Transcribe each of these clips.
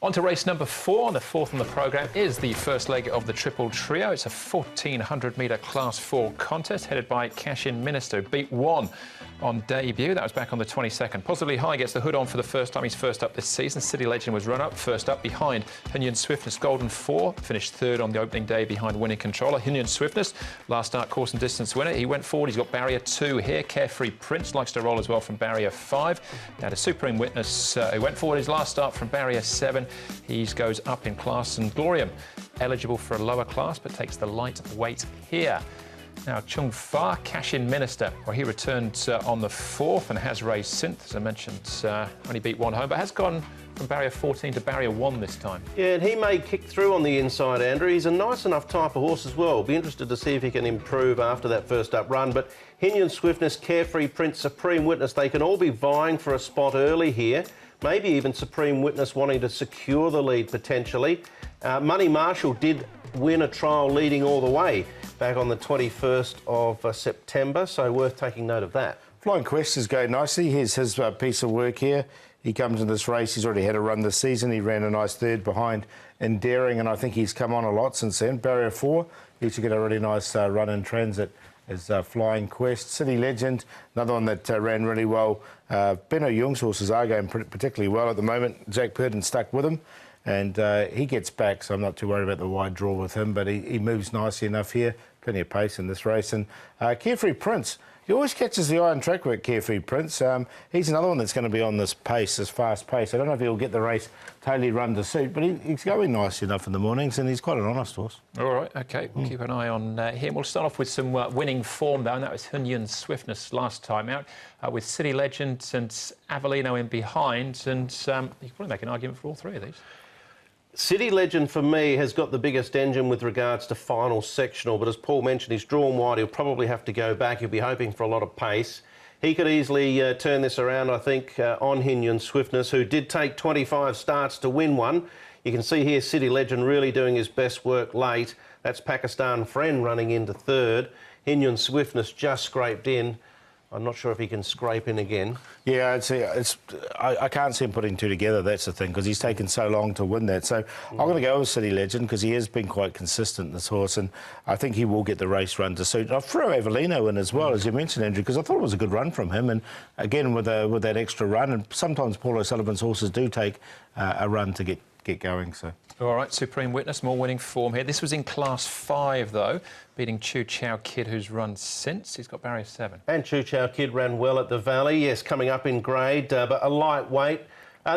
On to race number 4, and the fourth on the programme is the first leg of the Triple Trio. It's a 1,400-metre Class 4 contest headed by Cash-In Minister, beat 1 on debut. That was back on the 22nd. Possibly High gets the hood on for the first time. He's first up this season. City Legend was run-up, first up behind Hunyan Swiftness. Golden 4 finished third on the opening day behind Winning Controller. Hunyan Swiftness, last start course and distance winner. He went forward. He's got barrier 2 here. Carefree Prince likes to roll as well from barrier 5. Now to Supreme Witness, who went forward his last start from barrier 7. He goes up in class, and Glorium eligible for a lower class but takes the light weight here. Now Chung Fa, Cash-In Minister, well, he returned on the 4th and has raced since, as I mentioned, only beat 1 home, but has gone from barrier 14 to barrier 1 this time. Yeah, and he may kick through on the inside, Andrew. He's a nice enough type of horse as well. Be interested to see if he can improve after that first up run. But Hunyan Swiftness, Carefree Prince, Supreme Witness, they can all be vying for a spot early here. Maybe even Supreme Witness wanting to secure the lead potentially. Money Marshall did win a trial leading all the way back on the 21st of September, so worth taking note of that. Flying Quest is going nicely. Here's his piece of work here. He comes in this race. He's already had a run this season. He ran a nice third behind Endearing, and I think he's come on a lot since then. Barrier 4, he should get a really nice run in transit. Is Flying Quest. City Legend, another one that ran really well. Benno Jung's horses are going particularly well at the moment. Jack Purden stuck with him, and he gets back, so I'm not too worried about the wide draw with him, but he moves nicely enough here. Plenty of pace in this race. And Carefree Prince, he always catches the eye on track work, Carefree Prince. He's another one that's going to be on this pace, this fast pace. I don't know if he'll get the race totally run to suit, but he's going nice enough in the mornings, and he's quite an honest horse. All right, OK, we'll keep an eye on him. We'll start off with some winning form, though, and that was Hunyan Swiftness last time out, with City Legend and Avellino in behind, and you can probably make an argument for all three of these. City Legend, for me, has got the biggest engine with regards to final sectional, but as Paul mentioned, he's drawn wide. He'll probably have to go back. He'll be hoping for a lot of pace. He could easily turn this around, I think, on Hunyan Swiftness, who did take 25 starts to win one. You can see here City Legend really doing his best work late. That's Pakistan Friend running into third. Hunyan Swiftness just scraped in. I'm not sure if he can scrape in again. Yeah, I can't see him putting two together, that's the thing, because he's taken so long to win that. So I'm going to go with City Legend because he has been quite consistent, this horse, and I think he will get the race run to suit. I'll throw Avellino in as well, as you mentioned, Andrew, because I thought it was a good run from him, and again, with that extra run, and sometimes Paul O'Sullivan's horses do take a run to get going, so... All right, Supreme Witness, more winning form here. This was in Class 5, though, beating Chu Chow Kid, who's run since. He's got barrier 7. And Chu Chow Kid ran well at the Valley, yes, coming up in grade, but a lightweight.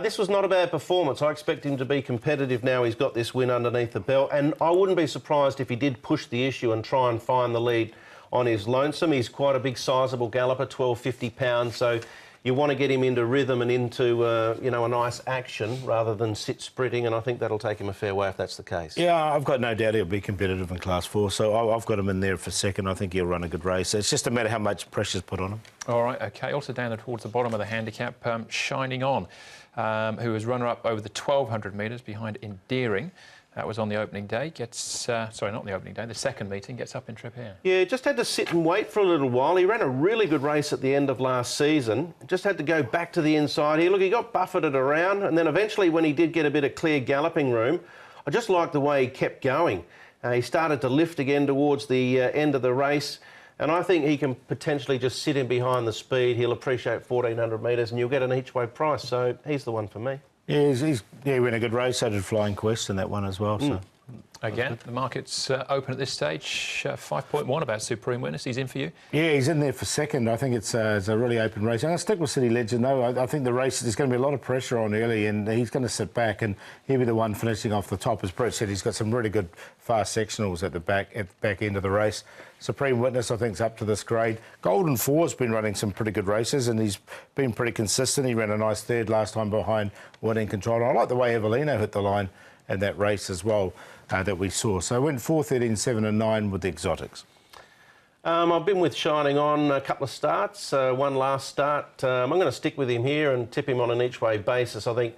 This was not a bad performance. I expect him to be competitive now. He's got this win underneath the belt, and I wouldn't be surprised if he did push the issue and try and find the lead on his lonesome. He's quite a big, sizable galloper, 1250 pounds, so you want to get him into rhythm and into, you know, a nice action rather than sit sprinting, and I think that'll take him a fair way if that's the case. Yeah, I've got no doubt he'll be competitive in Class 4, so I've got him in there for second. I think he'll run a good race. It's just a matter how much pressure's put on him. All right, OK. Also down towards the bottom of the handicap, Shining On, who was runner-up over the 1,200 metres behind Endearing. That was on the opening day, sorry, not the opening day, the second meeting, gets up in trip here. Yeah, just had to sit and wait for a little while. He ran a really good race at the end of last season. Just had to go back to the inside here. Look, he got buffeted around, and then eventually when he did get a bit of clear galloping room, I just liked the way he kept going. He started to lift again towards the end of the race, and I think he can potentially just sit in behind the speed. He'll appreciate 1,400 metres, and you'll get an each-way price, so he's the one for me. Yeah, he ran a good race, so did Flying Quest in that one as well. So. Again, the market's open at this stage. 5.1 about Supreme Witness. He's in for you? Yeah, he's in there for second. I think it's a really open race. And I'll stick with City Legend, though. I think the race, there's going to be a lot of pressure on early, and he's going to sit back, and he'll be the one finishing off the top. As Brett said, he's got some really good fast sectionals at the back end of the race. Supreme Witness, I think, is up to this grade. Golden 4's been running some pretty good races, and he's been pretty consistent. He ran a nice third last time behind Winning Control. I like the way Avellino hit the line in that race as well that we saw. So I went 4, 13, 7 and 9 with the exotics. I've been with Shining On a couple of starts, one last start. I'm going to stick with him here and tip him on an each-way basis. I think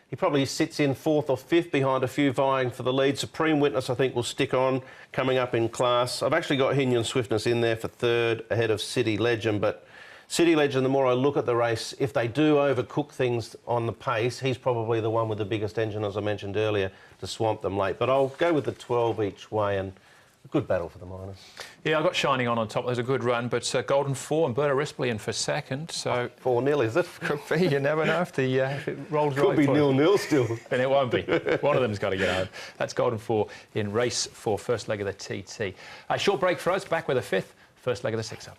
he probably sits in 4th or 5th behind a few vying for the lead. Supreme Witness, I think, will stick on coming up in class. I've actually got Hunyan Swiftness in there for 3rd ahead of City Legend, but City Legend, the more I look at the race, if they do overcook things on the pace, he's probably the one with the biggest engine, as I mentioned earlier, to swamp them late. But I'll go with the 12 each way, and a good battle for the minors. Yeah, I got Shining on top. There's a good run, but Golden 4 and Responsibly in for second. So 4-0, is it? could be. You never know if it rolls right. Could be 0-0 still. And it won't be. One of them's got to get home. That's Golden 4 in race 4, first leg of the TT. A short break for us. Back with a fifth, first leg of the 6-up.